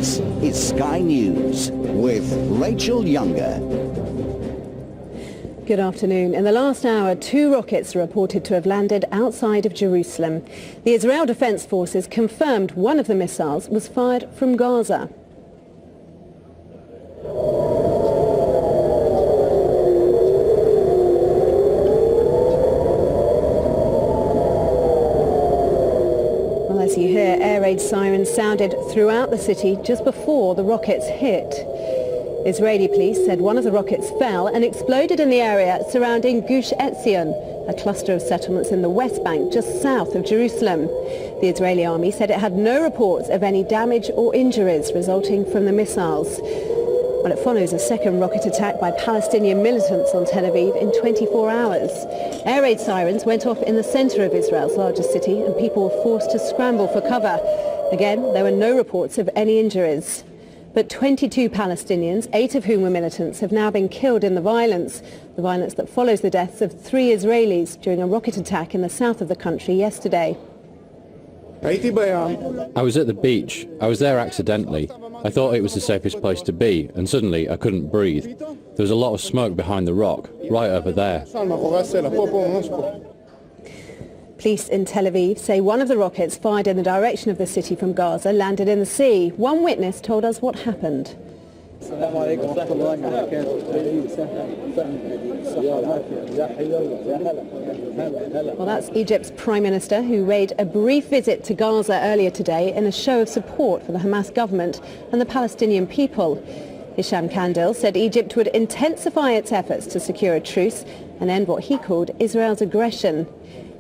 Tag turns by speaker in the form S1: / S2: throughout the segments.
S1: This is Sky News with Rachel Younger.
S2: Good afternoon. In the last hour, 2 rockets are reported to have landed outside of Jerusalem. The Israel Defense Forces confirmed one of the missiles was fired from Gaza. Well, as you hear, air raid sirens sounded throughout the city just before the rockets hit. Israeli police said one of the rockets fell and exploded in the area surrounding Gush Etzion, a cluster of settlements in the West Bank just south of Jerusalem. The Israeli army said it had no reports of any damage or injuries resulting from the missiles. Well, it follows a second rocket attack by Palestinian militants on Tel Aviv in 24 hours. Air raid sirens went off in the centre of Israel's largest city and people were forced to scramble for cover. Again, there were no reports of any injuries. But 22 Palestinians, 8 of whom were militants, have now been killed in the violence that follows the deaths of 3 Israelis during a rocket attack in the south of the country yesterday.
S3: I was at the beach. I was there accidentally. I thought it was the safest place to be, and suddenly I couldn't breathe. There was a lot of smoke behind the rock, right over there.
S2: Police in Tel Aviv say one of the rockets fired in the direction of the city from Gaza landed in the sea. One witness told us what happened. Well, that's Egypt's Prime Minister, who made a brief visit to Gaza earlier today in a show of support for the Hamas government and the Palestinian people. Hisham Kandil said Egypt would intensify its efforts to secure a truce and end what he called Israel's aggression.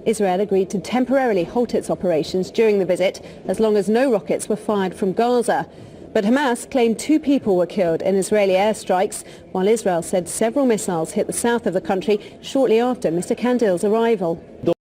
S2: Israel agreed to temporarily halt its operations during the visit as long as no rockets were fired from Gaza. But Hamas claimed 2 people were killed in Israeli airstrikes, while Israel said several missiles hit the south of the country shortly after Mr. Kandil's arrival.